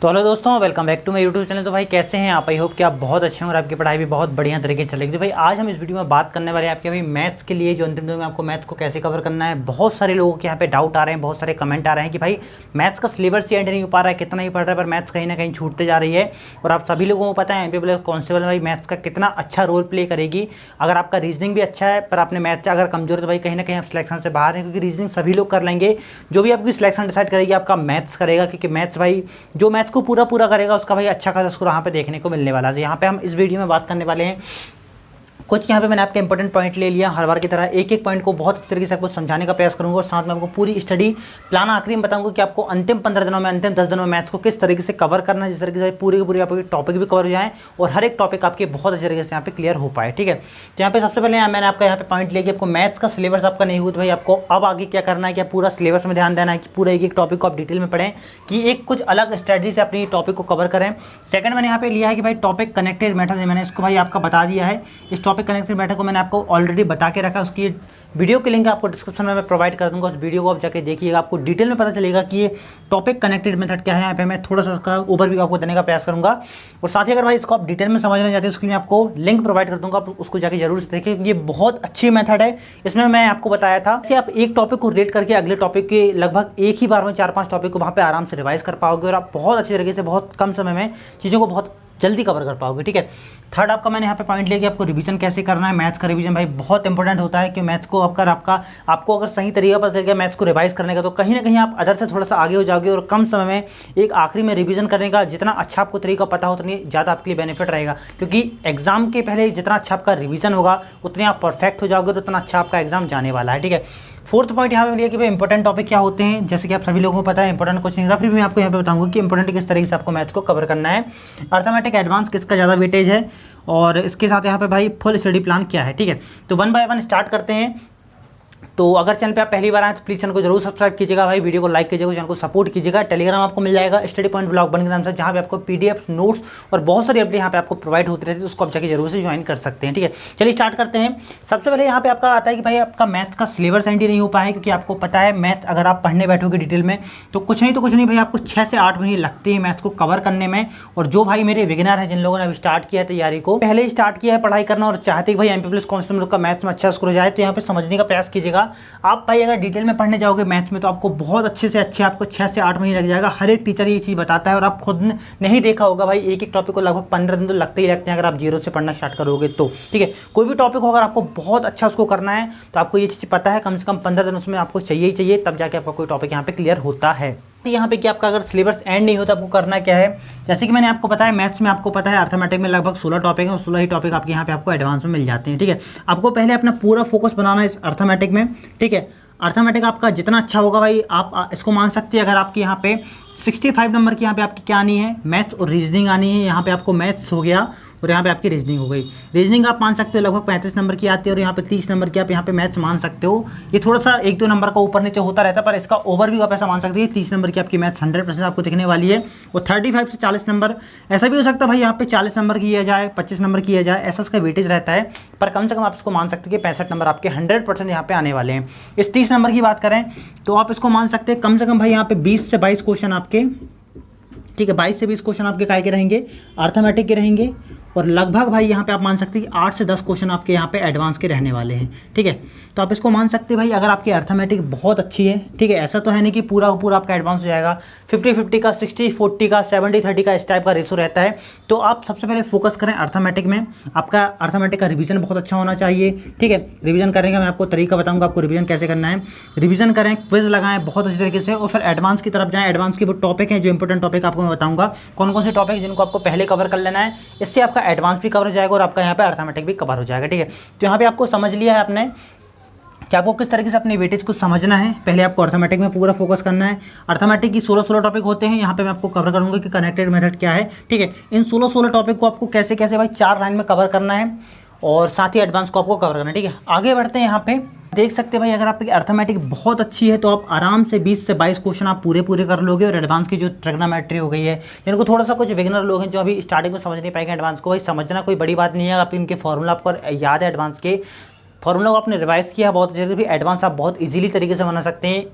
तो हेलो दोस्तों, welcome back to my YouTube channel. तो भाई कैसे हैं आप? आई होप कि आप बहुत अच्छे हैं और आपकी पढ़ाई भी बहुत बढ़िया तरीके से चलेगी। तो भाई आज हम इस वीडियो में बात करने वाले हैं आपके भाई मैथ्स के लिए, जो अंतिम दिन में आपको मैथ्स को कैसे कवर करना है। बहुत सारे लोगों के यहाँ पे डाउट आ रहे हैं, बहुत सारे कमेंट आ रहे हैं कि भाई मैथ्स का सिलेबस ही एंड नहीं हो पा रहा है, कितना ही पढ़ रहा है पर मैथ्स कहीं ना कहीं छूटते जा रही है। और आप सभी लोगों को पता है एमपी प्लस कांस्टेबल भाई मैथ्स का कितना अच्छा रोल प्ले करेगी। अगर आपका रीजनिंग भी अच्छा है पर आपने मैथ्स अगर कमजोर है तो भाई कहीं ना कहीं आप सिलेक्शन से बाहर हैं, क्योंकि रीजनिंग सभी लोग कर लेंगे। जो भी आपकी सिलेक्शन डिसाइड करेगी आपका मैथ्स करेगा, क्योंकि मैथ्स भाई जो मैथ्स को पूरा पूरा करेगा उसका भाई अच्छा खासा स्कोर यहाँ पे देखने को मिलने वाला है। तो यहाँ पे हम इस वीडियो में बात करने वाले हैं कुछ। यहाँ पे मैंने आपके इंपॉर्टेंट पॉइंट ले लिया, हर बार की तरह एक एक पॉइंट को बहुत अच्छी तरीके से आपको समझाने का प्रयास करूंगा और साथ में आपको पूरी स्टडी प्लान आखिरी में बताऊंगा कि आपको अंतिम 15 दिनों में, अंतिम 10 दिनों में मैथ्स को किस तरीके से कवर करना है, जिस तरीके से पूरी की पूरी आपके टॉपिक भी कवर हो जाए और हर एक टॉपिक आपके बहुत अच्छे तरीके से यहाँ पे क्लियर हो पाए। ठीक है, तो यहाँ पे सबसे पहले मैंने आपका यहाँ पे पॉइंट लिया कि आपको मैथ्स का सिलेबस आपका नहीं हुआ तो भाई आपको अब आगे क्या करना है, क्या पूरा सिलेबस में ध्यान देना है कि पूरा एक एक टॉपिक को आप डिटेल में पढ़ें कि एक कुछ अलग स्ट्रेटजी से अपनी टॉपिक को कवर करें। सेकंड मैंने यहाँ पे लिया है कि भाई टॉपिक कनेक्टेड मेथड है, मैंने इसको भाई आपका बता दिया है। इस टॉपिक कनेक्टेड मेथड को मैंने आपको ऑलरेडी बता के रखा, उसकी वीडियो की लिंक आपको डिस्क्रिप्शन में मैं प्रोवाइड कर दूंगा। उस वीडियो को आप जाके देखिएगा, आपको डिटेल में पता चलेगा कि ये टॉपिक कनेक्टेड मेथड क्या है। यहाँ पे मैं थोड़ा सा उसका ओवरव्यू आपको देने का प्रयास करूंगा और साथ ही अगर भाई इसको आप डिटेल में समझना चाहते हैं उसके लिए आपको लिंक प्रोवाइड कर दूंगा, आप उसको जाके जरूर से देखिए। ये बहुत अच्छी मेथड है, इसमें मैं आपको बताया था कि आप एक टॉपिक को रिलेट करके अगले टॉपिक के लगभग एक ही बार में 4-5 टॉपिक को वहाँ पे आराम से रिवाइज कर पाओगे और आप बहुत अच्छी तरीके से बहुत कम समय में चीज़ों को बहुत जल्दी कवर कर पाओगे। ठीक है, थर्ड आपका मैंने यहाँ पे पॉइंट लिया कि आपको रिवीजन कैसे करना है। मैथ्स का रिवीजन भाई बहुत इंपॉर्टेंट होता है कि मैथ्स को आपको अगर सही तरीका पता चल गया मैथ्स को रिवाइज करने का तो कहीं ना कहीं आप अदर से थोड़ा सा आगे हो जाओगे और कम समय में एक आखिरी में रिवीजन करने का जितना अच्छा आपको तरीका पता हो उतनी ज़्यादा आपके लिए बेनिफिट रहेगा, क्योंकि एग्जाम के पहले जितना अच्छा आपका रिवीजन होगा उतने आप परफेक्ट हो जाओगे और उतना अच्छा आपका एग्जाम जाने वाला है। ठीक है, फोर्थ पॉइंट यहाँ पे लिया कि भाई इंपॉर्टेंट टॉपिक क्या होते हैं। जैसे कि आप सभी लोगों को पता है इंपॉर्टेंट कुछ नहीं था, फिर भी मैं आपको यहाँ पे बताऊंगा कि इंपॉर्टेंट किस तरीके से आपको मैथ्स को कवर करना है। अर्थमेटिक एडवांस किसका ज़्यादा वेटेज है और इसके साथ यहाँ पे भाई फुल स्टडी प्लान क्या है। ठीक है, तो वन बाय वन स्टार्ट करते हैं। तो अगर चैनल पे आप पहली बार आए तो प्लीज़ चैनल को जरूर सब्सक्राइब कीजिएगा भाई, वीडियो को लाइक कीजिएगा, चैनल को सपोर्ट कीजिएगा। टेलीग्राम आपको मिल जाएगा स्टडी पॉइंट ब्लॉग बन के नाम से, जहाँ पे आपको पीडीएफ नोट्स और बहुत सारी अपडेट यहाँ पे आपको प्रोवाइड होती रहती है, तो उसको आप जाके जरूर से ज्वाइन कर सकते हैं। ठीक है, चलिए स्टार्ट करते हैं। सबसे पहले यहाँ पे आपका आता है कि भाई आपका मैथ्स का सिलेबस एंड ही नहीं हो पाया, क्योंकि आपको पता है मैथ अगर आप पढ़ने बैठोगे डिटेल में तो कुछ नहीं भाई आपको 6 से 8 महीने लगते हैं मैथ्स को कवर करने में। और जो भाई मेरे बिगिनर हैं, जिन लोगों ने अभी स्टार्ट किया है तैयारी को, पहले ही स्टार्ट किया है पढ़ाई करना और चाहते कि भाई एमपी प्लस कांस्टेबल का मैथ्स में अच्छा स्कोर हो जाए, तो यहाँ पे समझने का प्रयास कीजिएगा। आप भाई अगर डिटेल में पढ़ने जाओगे मैथ्स में तो आपको बहुत अच्छे से अच्छे आपको 6 से 8 महीने लग जाएगा। हर एक टीचर ये चीज़ बताता है और आप खुद ने नहीं देखा होगा भाई, एक एक टॉपिक को लगभग 15 दिन तो लगते ही लगते हैं अगर आप जीरो से पढ़ना स्टार्ट करोगे तो। ठीक है, कोई भी टॉपिक हो अगर आपको बहुत अच्छा उसको करना है तो आपको ये चीज़ पता है कम से कम 15 दिन उसमें आपको चाहिए ही चाहिए, तब जाके आपका कोई टॉपिक यहाँ पे क्लियर होता है। यहाँ पे कि आपका अगर सिलेबस एंड नहीं होता आपको करना क्या है, जैसे कि मैंने आपको बताया मैथ्स में आपको पता है अर्थमेटिक में लगभग 16 टॉपिक है और 16 ही टॉपिक आपके यहाँ पे आपको एडवांस में मिल जाते हैं। ठीक है, आपको पहले अपना पूरा फोकस बनाना है इस अर्थमेटिक में। ठीक है, अर्थमेटिक आपका जितना अच्छा होगा भाई आप इसको मान सकते हैं। अगर आपके यहाँ पे 65 नंबर की यहाँ पे आपकी क्या आनी है, मैथ्स और रीजनिंग आनी है। यहाँ पे आपको मैथ्स हो गया और यहाँ पे आपकी रीजनिंग हो गई। रीजनिंग आप मान सकते हो लगभग 35 नंबर की आती है और यहाँ पे 30 नंबर की आप यहाँ पे मैथ्स मान सकते हो। ये थोड़ा सा 1-2 नंबर का ऊपर नीचे होता रहता है, पर इसका ओवरव्यू आप ऐसा मान सकते हैं 30 नंबर की आपकी मैथ्स 100% आपको दिखने वाली है। और 35 से 40 नंबर ऐसा भी हो सकता है भाई यहाँ पे 40 नंबर की जाए, 25 नंबर की जाए, ऐसा इसका वेटेज रहता है। पर कम से कम आप इसको मान सकते हैं कि 65 नंबर आपके 100% यहाँ पे आने वाले हैं। इस 30 नंबर की बात करें तो आप इसको मान सकते हैं कम से कम भाई यहाँ पे 20 से 22 क्वेश्चन आपके, ठीक है 22 से 20 क्वेश्चन आपके काय के रहेंगे, अर्थमेटिक के रहेंगे। और लगभग भाई यहाँ पे आप मान सकते हैं कि 8 से 10 क्वेश्चन आपके यहाँ पे एडवांस के रहने वाले हैं। ठीक है, तो आप इसको मान सकते हैं भाई अगर आपकी अर्थमेटिक बहुत अच्छी है, ठीक है, ऐसा तो है नहीं कि पूरा पूरा आपका एडवांस हो जाएगा, 50-50 का, 60-40 का, 70-30 का इस टाइप का रेशो रहता है। तो आप सबसे पहले फोकस करें अर्थमेटिक में। आपका अर्थमेटिक का रिवीजन बहुत अच्छा होना चाहिए। ठीक है, रिवीजन करेंगे, मैं आपको तरीका बताऊँगा आपको रिवीजन कैसे करना है। रिवीजन करें, क्विज लगाएं बहुत अच्छी तरीके से और फिर एडवांस की तरफ जाएँ। एडवांस के वो टॉपिक हैं जो इंपॉर्टेंट टॉपिक आपको मैं बताऊँगा कौन कौन से टॉपिक जिनको आपको पहले कवर कर लेना है, इससे आपका एडवांस भी कवर हो जाएगा और आपका यहाँ पे अर्थमेटिक भी कवर हो जाएगा। ठीक है, तो यहाँ पे आपको समझ लिया है आपने कि आपको किस तरीके से अपने वेटेज को समझना है। पहले आपको अर्थमेटिक में पूरा फोकस करना है। अर्थमेटिक की 16 टॉपिक होते हैं, यहाँ पे मैं आपको कवर करूँगा कि कनेक्टेड मेथड क्या है। ठीक है, इन 16 टॉपिक को आपको कैसे कैसे भाई 4 लाइन में कवर करना है और साथ ही एडवांस को आपको कवर करना है। ठीक है, आगे बढ़ते हैं। यहाँ पे देख सकते हैं भाई अगर आपकी अर्थमेटिक बहुत अच्छी है तो आप आराम से 20 से 22 क्वेश्चन आप पूरे कर लोगे। और एडवांस की जो ट्रिग्नोमेट्री हो गई है, जिनको थोड़ा सा कुछ बिगिनर लोग हैं जो अभी स्टार्टिंग में समझ नहीं पाएंगे एडवांस को, भाई समझना कोई बड़ी बात नहीं है। आप इनके फॉर्मूला आपको याद है एडवांस के फॉर्मूला को आपने रिवाइज किया बहुत अच्छे से, भी एडवांस आप बहुत इजीली तरीके से बना सकते हैं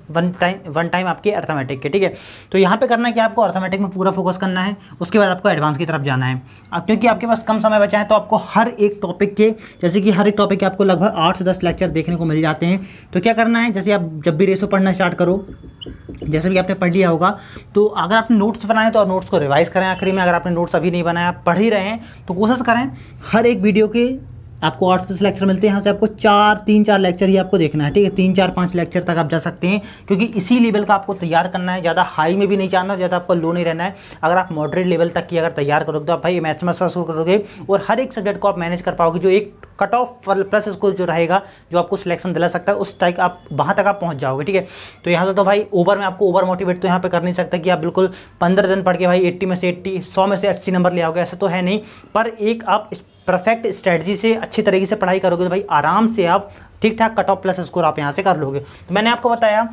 वन टाइम आपके अर्थमेटिक के, ठीक है। तो यहाँ पे करना है कि आपको अर्थमेटिक में पूरा फोकस करना है, उसके बाद आपको एडवांस की तरफ जाना है। क्योंकि आपके पास कम समय बचा है तो आपको हर एक टॉपिक के, जैसे कि हर एक टॉपिक के आपको लगभग 8 से 10 लेक्चर देखने को मिल जाते हैं। तो क्या करना है, जैसे आप जब भी रेशो पढ़ना स्टार्ट करो, जैसे कि आपने पढ़ लिया होगा, तो अगर आपने नोट्स बनाए तो आप नोट्स को रिवाइज करें आखिरी में। अगर आपने नोट्स अभी नहीं बनाया, आप पढ़ ही रहे हैं, तो कोशिश करें हर एक वीडियो के आपको 8 से 10 लेक्चर मिलते हैं, यहाँ से आपको 3-4 लेक्चर ही आपको देखना है, ठीक है। 3-4-5 लेक्चर तक आप जा सकते हैं, क्योंकि इसी लेवल का आपको तैयार करना है। ज़्यादा हाई में भी नहीं जाना, ज़्यादा आपको लो नहीं रहना है। अगर आप मॉडरेट लेवल तक की अगर तैयार करोगे तो आप भाई मैथ्स में शुरू करोगे और हर एक सब्जेक्ट को आप मैनेज कर पाओगे। जो एक कट ऑफ प्लस इसको जो रहेगा, जो आपको सिलेक्शन दिला सकता है, उस टाइप आप वहाँ तक आप पहुँच जाओगे, ठीक है। तो यहाँ से तो भाई ओवर में आपको ओवर मोटिवेट तो यहाँ पे कर नहीं सकता कि आप बिल्कुल 15 दिन पढ़ के भाई 80 में से 80, 100 में से 80 नंबर ले आओगे, ऐसा तो है नहीं। पर एक आप परफेक्ट स्ट्रेटजी से अच्छी तरीके से पढ़ाई करोगे तो भाई आराम से आप ठीक ठाक कट ऑफ प्लस स्कोर आप यहाँ से कर लोगे। तो मैंने आपको बताया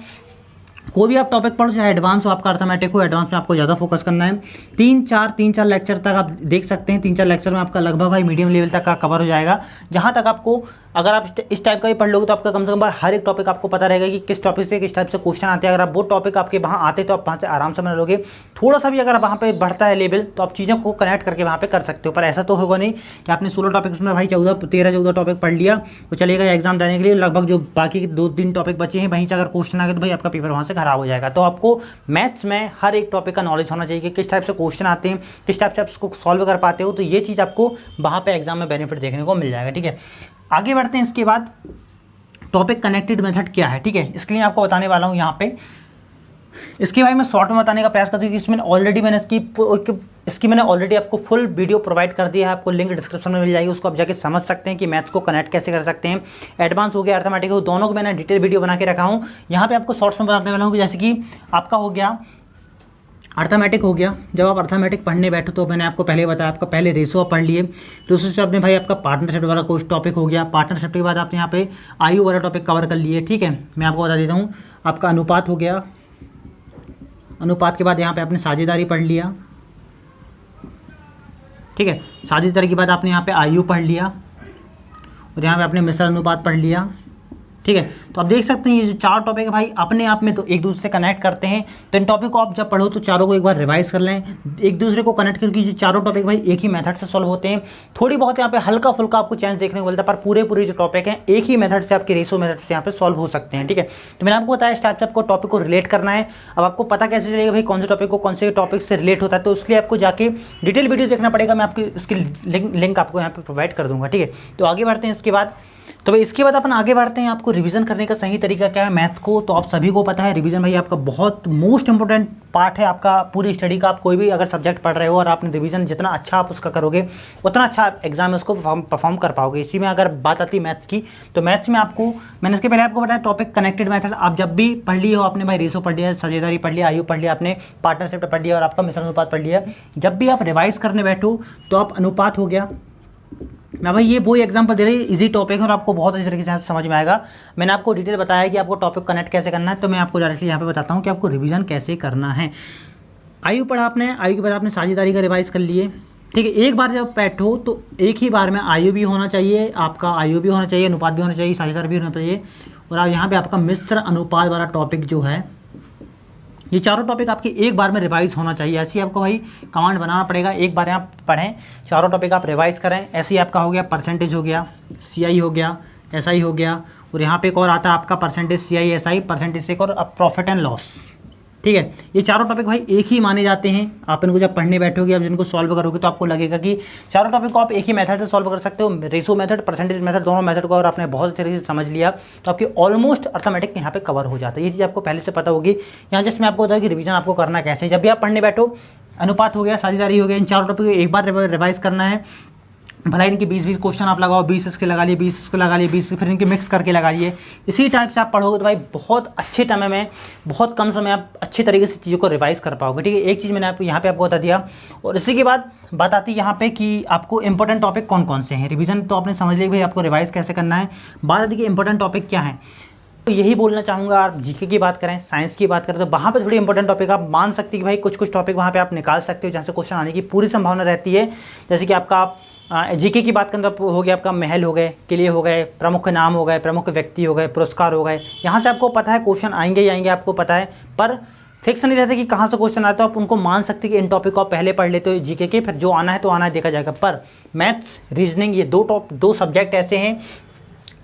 कोई भी आप टॉपिक पढ़ो, चाहे एडवांस हो आपका अर्थमेटिक हो, एडवांस में आपको ज़्यादा फोकस करना है। 3-4 लेक्चर तक आप देख सकते हैं। 3-4 लेक्चर में आपका लगभग भाई मीडियम लेवल तक का कवर हो जाएगा। जहाँ तक आपको, अगर आप इस टाइप का ही पढ़ लोगे तो आपका कम से कम हर एक टॉपिक आपको पता रहेगा कि किस टॉपिक से किस टाइप से क्वेश्चन आते हैं। अगर आप वो टॉपिक आपके वहाँ आते तो आप वहाँ से आराम से बना लोगे। थोड़ा सा भी अगर वहाँ पे बढ़ता है लेवल तो आप चीज़ों को कनेक्ट करके वहाँ पे कर सकते हो। पर ऐसा तो होगा नहीं कि आपने 16 टॉपिक्स में भाई 13-14 टॉपिक पढ़ लिया तो चलेगा एग्जाम देने के लिए, लगभग जो बाकी 2-3 टॉपिक बचे हैं वहीं से अगर क्वेश्चन आ गए तो भाई आपका पेपर वहाँ से खराब हो जाएगा। तो आपको मैथ्स में हर एक टॉपिक का नॉलेज होना चाहिए कि किस टाइप से क्वेश्चन आते हैं, किस टाइप से आप उसको सॉल्व कर पाते हो। तो ये चीज़ आपको वहाँ पे एग्जाम में बेनिफिट देखने को मिल जाएगा, ठीक है। आगे बढ़ते हैं। इसके बाद टॉपिक कनेक्टेड मेथड क्या है, ठीक है, इसके लिए आपको बताने वाला हूँ यहाँ पे। इसके बारे में शॉर्ट में बताने का प्रयास करती हूँ कि इसमें ऑलरेडी मैंने इसकी मैंने ऑलरेडी आपको फुल वीडियो प्रोवाइड कर दिया है। आपको लिंक डिस्क्रिप्शन में मिल जाएगी, उसको आप जाके समझ सकते हैं कि मैथ्स को कनेक्ट कैसे कर सकते हैं। एडवांस हो गया, अर्थमेटिक हो, दोनों को मैंने डिटेल वीडियो बना के रखा हूँ। यहाँ पे आपको शॉर्ट्स में बताने वाला हूँ कि जैसे कि आपका हो गया अर्थमेटिक हो गया। जब आप अर्थमेटिक पढ़ने बैठो तो मैंने आपको पहले बताया, आपका पहले रेशो पढ़ लिए, रेशो से आपने भाई आपका पार्टनरशिप वाला कोर्स टॉपिक हो गया। पार्टनरशिप के बाद आपने यहाँ पे आयु वाला टॉपिक कवर कर लिए, ठीक है। मैं आपको बता देता हूँ, आपका अनुपात हो गया। अनुपात के बाद यहाँ पे आपने साझेदारी पढ़ लिया, ठीक है। साझेदारी के बाद आपने यहाँ पे आयु पढ़ लिया और यहाँ पे आपने मिश्र अनुपात पढ़ लिया, ठीक है। तो आप देख सकते हैं ये जो 4 टॉपिक है भाई अपने आप में तो एक दूसरे से कनेक्ट करते हैं। तो इन टॉपिक को आप जब पढ़ो तो चारों को एक बार रिवाइज कर लें, एक दूसरे को कनेक्ट करके। ये चारों टॉपिक भाई एक ही मेथड से सॉल्व होते हैं। थोड़ी बहुत यहाँ पे हल्का फुल्का आपको चेंज देखने को मिलता है, पर पूरे जो टॉपिक हैं एक ही मेथड से, आपके रेशो मेथड से यहाँ पे सॉल्व हो सकते हैं, ठीक है। तो मैंने आपको बताया इस टाइप से आपको टॉपिक को रिलेट करना है। अब आपको पता कैसे चलेगा भाई कौन से टॉपिक को कौन से टॉपिक से रिलेट होता है, तो उसके लिए आपको जाके डिटेल वीडियो देखना पड़ेगा। मैं आपकी इसकी लिंक आपको यहाँ पे प्रोवाइड कर दूंगा, ठीक है। तो आगे बढ़ते हैं। इसके बाद तो भाई इसके बाद अपन आगे बढ़ते हैं। आपको रिवीजन करने का सही तरीका क्या है मैथ्स को, तो आप सभी को पता है रिवीजन भाई आपका बहुत मोस्ट इंपॉर्टेंट पार्ट है आपका पूरी स्टडी का। आप कोई भी अगर सब्जेक्ट पढ़ रहे हो और आपने रिवीजन जितना अच्छा आप उसका करोगे उतना अच्छा आप एग्जाम में उसको परफॉर्म कर पाओगे। इसी में अगर बात आती है मैथ्स की, तो मैथ्स में आपको मैंने इसके पहले आपको बताया टॉपिक कनेक्टेड मेथड। आप जब भी पढ़ लिए हो आपने भाई रेशो पढ़ लिया, साझेदारी पढ़ लिया, आयु पढ़ लिया, आपने पार्टनरशिप पढ़ लिया और आपका मिश्र अनुपात पढ़ लिया। जब भी आप रिवाइज करने बैठो तो आप अनुपात हो गया। मैं भाई ये वो एग्जाम्पल दे रही है, इजी टॉपिक है और आपको बहुत अच्छी तरीके से समझ में आएगा। मैंने आपको डिटेल बताया कि आपको टॉपिक कनेक्ट कैसे करना है, तो मैं आपको डायरेक्टली यहाँ पे बताता हूँ कि आपको रिवीजन कैसे करना है। आयु पढ़ा आपने, आयु के बाद आपने साझेदारी का रिवाइज कर लिए, ठीक है। एक बार जब बैठो तो एक ही बार में आयु भी होना चाहिए, आपका आयु भी होना चाहिए, अनुपात भी होना चाहिए, साझेदारी भी होना चाहिए, और आप यहाँ पर आपका मिश्र अनुपात वाला टॉपिक जो है, ये चारों टॉपिक आपके एक बार में रिवाइज होना चाहिए। ऐसे ही आपको भाई कमांड बनाना पड़ेगा, एक बार यहाँ पढ़ें, चारों टॉपिक आप रिवाइज करें। ऐसे ही आपका हो गया परसेंटेज हो गया, सीआई हो गया, एसआई हो गया, और यहाँ पे एक और आता है आपका परसेंटेज सीआई एसआई, परसेंटेज से एक और प्रॉफिट एंड लॉस, ठीक है। ये चारों टॉपिक भाई एक ही माने जाते हैं। आप इनको जब पढ़ने बैठोगे, आप जिनको सॉल्व करोगे तो आपको लगेगा कि चारों टॉपिक को आप एक ही मेथड से सॉल्व कर सकते हो। रेशो मेथड, परसेंटेज मेथड, दोनों मेथड को अगर आपने बहुत अच्छे तरीके से समझ लिया तो आपकी ऑलमोस्ट अर्थमेटिक यहाँ पे कवर हो जाता है। ये चीज़ आपको पहले से पता होगी। यहाँ जस्ट मैं आपको बताऊँ कि रिवीजन आपको करना कैसे। जब भी आप पढ़ने बैठो, अनुपात हो गया, साझेदारी हो गया, इन चारों टॉपिक को एक बार रिवाइज करना है। भला इनके 20-20 क्वेश्चन आप लगाओ, 20 इसके लगा लिए, 20 इसको लगा लिए, 20 फिर इनके मिक्स करके लगा लिए। इसी टाइप से आप पढ़ोगे तो भाई बहुत अच्छे टाइम में, बहुत कम समय आप अच्छी तरीके से चीज़ों को रिवाइज कर पाओगे, ठीक है। एक चीज़ मैंने आपको यहाँ पे आपको बता दिया, और इसी के बाद बात आती है यहाँ पे कि आपको इंपॉर्टेंट टॉपिक कौन कौन से हैं। रिवीजन तो आपने समझ लिया भाई आपको रिवाइज कैसे करना है। बात आती है कि इंपॉर्टेंट टॉपिक क्या है, तो यही बोलना चाहूँगा। आप जीके की बात करें, साइंस की बात करें, तो वहाँ पे थोड़ी इंपॉर्टेंट टॉपिक आप मान सकते हैं कि भाई कुछ टॉपिक वहाँ पे आप निकाल सकते हो जहाँ से क्वेश्चन आने की पूरी संभावना रहती है। जैसे कि आपका जीके की बात करें तो हो गया आपका महल हो गए, किले हो गए, प्रमुख नाम हो गए, प्रमुख व्यक्ति हो गए, पुरस्कार हो गए। यहाँ से आपको पता है क्वेश्चन आएंगे ही आएंगे, आपको पता है, पर फिक्स नहीं रहता कि कहाँ से क्वेश्चन आता है। आप उनको मान सकते हैं कि इन टॉपिक को आप पहले पढ़ लेते हो जीके के, फिर जो आना है तो आना है, देखा जाएगा। पर मैथ्स, रीजनिंग, ये दो सब्जेक्ट ऐसे हैं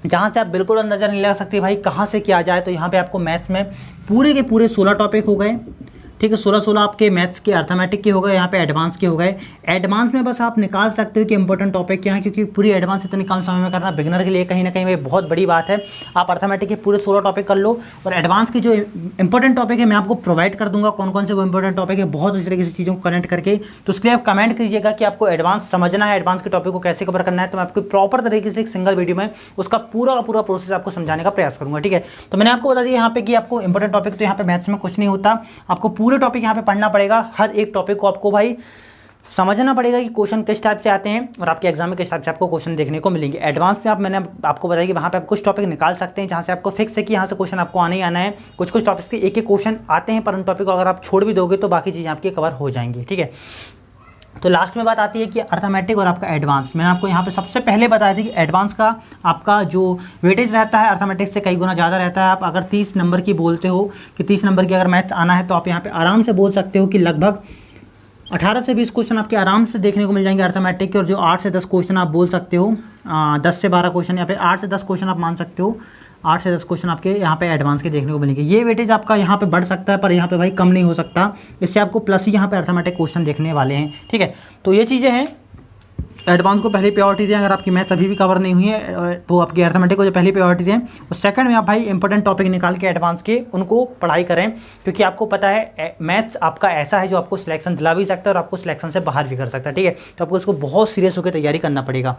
जहाँ से आप बिल्कुल अंदाजा नहीं लगा सकते भाई कहाँ से क्या जाए। तो यहाँ पे आपको मैथ्स में पूरे के पूरे 16 टॉपिक हो गए, ठीक है। 16 आपके मैथ्स के, अर्थमेटिक के हो गए, यहाँ पे एडवांस के हो गए। एडवांस में बस आप निकाल सकते हो कि इंपॉर्टेंट टॉपिक क्या है, क्योंकि पूरी एडवांस इतनी कम समय में करना बिगिनर के लिए कहीं ना कहीं भाई बहुत बड़ी बात है। आप अर्थमेटिक के पूरे 16 टॉपिक कर लो, और एडवांस की जो इंपॉर्टेंट टॉपिक है मैं आपको प्रोवाइड कर दूंगा कौन कौन से वो इंपॉर्टेंट टॉपिक है, बहुत अच्छी तरीके से चीज़ों को कनेक्ट करके। तो उसके लिए आप कमेंट कीजिएगा कि आपको एडवांस समझना है, एडवांस के टॉपिक को कैसे कवर करना है, तो मैं आपको प्रॉपर तरीके से एक सिंगल वीडियो में उसका पूरा का पूरा प्रोसेस आपको समझाने का प्रयास करूंगा, ठीक है। तो मैंने आपको बता दिया यहाँ पे कि आपको इंपॉर्टेंट टॉपिक तो यहाँ पे मैथ्स में कुछ नहीं होता, आपको पूरे टॉपिक यहाँ पे पढ़ना पड़ेगा। हर एक टॉपिक को आपको भाई समझना पड़ेगा कि क्वेश्चन किस टाइप से आते हैं और आपके एग्जाम में किस टाइप से आपको क्वेश्चन देखने को मिलेंगे। एडवांस में मैंने आपको बताया कि वहाँ पे आप कुछ टॉपिक निकाल सकते हैं जहाँ से आपको फिक्स है कि यहाँ से क्वेश्चन आपको आना ही आना है। कुछ टॉपिक्स के एक क्वेश्चन आते हैं, पर उन टॉपिक को अगर आप छोड़ भी दोगे तो बाकी चीज़ें आपकी कवर हो जाएंगी, ठीक है। तो लास्ट में बात आती है कि अर्थमेटिक और आपका एडवांस। मैंने आपको यहाँ पे सबसे पहले बताया था कि एडवांस का आपका जो वेटेज रहता है अर्थमेटिक से कई गुना ज़्यादा रहता है। आप अगर 30 नंबर की बोलते हो कि 30 नंबर की अगर मैथ आना है तो आप यहाँ पे आराम से बोल सकते हो कि लगभग 18 से 20 क्वेश्चन आपके आराम से देखने को मिल जाएंगे अर्थमेटिक के। और जो 8 से 10 क्वेश्चन आप बोल सकते हो, 10 से 12 क्वेश्चन या फिर 8 से 10 क्वेश्चन आप मान सकते हो, 8 से 10 क्वेश्चन आपके यहाँ पे एडवांस के देखने को मिलेंगे। ये वेटेज आपका यहाँ पे बढ़ सकता है, पर यहाँ पे भाई कम नहीं हो सकता। इससे आपको प्लस ही यहाँ पे अर्थमेटिक क्वेश्चन देखने वाले हैं, ठीक है। तो ये चीज़ें हैं, एडवांस को पहली प्रायोरिटी दें। अगर आपकी मैथ्स अभी भी कवर नहीं हुई है तो आपकी अर्थमेटिक को जो पहली प्रायोरिटी दें, और सेकंड में आप भाई इंपॉर्टेंट टॉपिक निकाल के एडवांस के उनको पढ़ाई करें, क्योंकि आपको पता है मैथ्स आपका ऐसा है जो आपको सिलेक्शन दिला भी सकता है और आपको सिलेक्शन से बाहर भी कर सकता है, ठीक है। तो आपको इसको बहुत सीरियस होकर तैयारी करना पड़ेगा।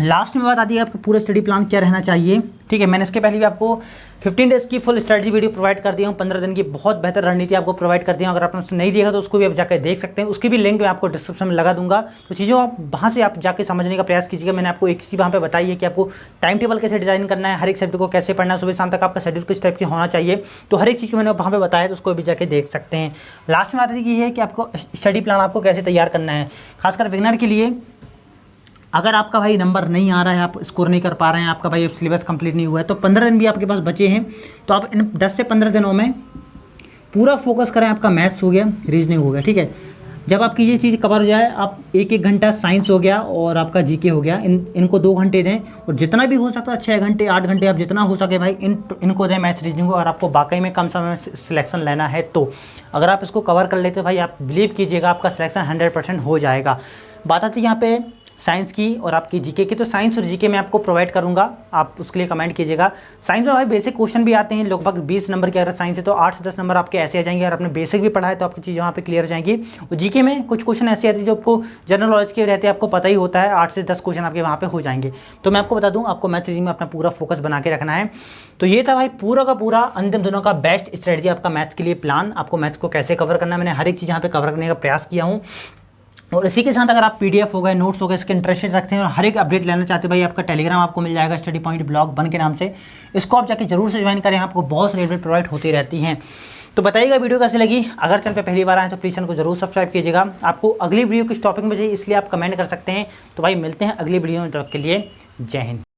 लास्ट में बात आती है आपका पूरा स्टडी प्लान क्या रहना चाहिए, ठीक है। मैंने इसके पहले भी आपको 15 डेज़ की फुल स्ट्रेटजी वीडियो प्रोवाइड कर दिया हूँ, 15 दिन की बहुत बेहतर रणनीति आपको प्रोवाइड कर दी हूँ। अगर आपने उसको नहीं देखा तो उसको भी आप जाकर देख सकते हैं, उसकी भी लिंक मैं आपको डिस्क्रिप्शन में लगा दूंगा। तो चीज़ों आप वहाँ से आप जाके समझने का प्रयास कीजिएगा। मैंने आपको एक चीज़ वहाँ पे बताई है कि आपको टाइम टेबल कैसे डिजाइन करना है, हर एक सब्जेक्ट को कैसे पढ़ना है, सुबह शाम तक आपका शेड्यूल किस टाइप की होना चाहिए। तो हर एक चीज़ को मैंने वहाँ पर बताया, तो उसको भी जाके देख सकते हैं। लास्ट में आती है कि आपको स्टडी प्लान आपको कैसे तैयार करना है, खासकर बिगिनर के लिए। अगर आपका भाई नंबर नहीं आ रहा है, आप स्कोर नहीं कर पा रहे हैं, आपका भाई सिलेबस कंप्लीट नहीं हुआ है, तो 15 दिन भी आपके पास बचे हैं, तो आप इन 10 से 15 दिनों में पूरा फोकस करें। आपका मैथ्स हो गया, रीजनिंग हो गया, ठीक है। जब आपकी ये चीज़ कवर हो जाए, आप 1-1 घंटा साइंस हो गया और आपका जीके हो गया, इनको 2 घंटे दें, और जितना भी हो सकता है 6 घंटे 8 घंटे आप जितना हो सके भाई इनको दें मैथ्स रीजनिंग को। अगर आपको वाकई में कम समय में सिलेक्शन लेना है तो अगर आप इसको कवर कर लेते हो भाई, आप बिलीव कीजिएगा आपका सिलेक्शन 100% हो जाएगा। बात आती है यहाँ पे साइंस की और आपकी जीके की। तो साइंस और जीके मैं आपको प्रोवाइड करूंगा, आप उसके लिए कमेंट कीजिएगा। साइंस में भाई बेसिक क्वेश्चन भी आते हैं, लगभग 20 नंबर की अगर साइंस है तो 8 से 10 नंबर आपके ऐसे आ जाएंगे। अगर आपने बेसिक भी पढ़ा है तो आपकी चीज़ वहाँ पे क्लियर हो जाएंगी। और जीके में कुछ क्वेश्चन ऐसे आते हैं जो आपको जनरल नॉलेज के रहते हैं, आपको पता ही होता है, 8 से 10 क्वेश्चन आपके वहाँ पे हो जाएंगे। तो मैं आपको बता दूँ, आपको मैथ रीजनिंग में अपना पूरा फोकस बना के रखना है। तो ये था भाई पूरा का पूरा अंतिम दिनों का बेस्ट स्ट्रेटजी आपका मैथ्स के लिए प्लान। आपको मैथ्स को कैसे कवर करना है, मैंने हर एक चीज़ यहाँ पे कवर करने का प्रयास किया हूँ। और इसी के साथ अगर आप पीडीएफ हो गए, नोट्स हो गए, इसके इंटरेस्टेड रखते हैं और हर एक अपडेट लेना चाहते हैं भाई, आपका टेलीग्राम आपको मिल जाएगा स्टडी पॉइंट ब्लॉग बन के नाम से। इसको आप जाके जरूर से ज्वाइन करें, आपको बहुत सारी अपडेट प्रोवाइड होती रहती हैं। तो बताइएगा वीडियो कैसी लगी। अगर चैनल पे पहली बार आए तो प्लीज़ चैनल को जरूर सब्सक्राइब कीजिएगा। आपको अगली वीडियो किस टॉपिक में चाहिए इसलिए आप कमेंट कर सकते हैं। तो भाई मिलते हैं अगली वीडियो में, तब तक के लिए जय हिंद।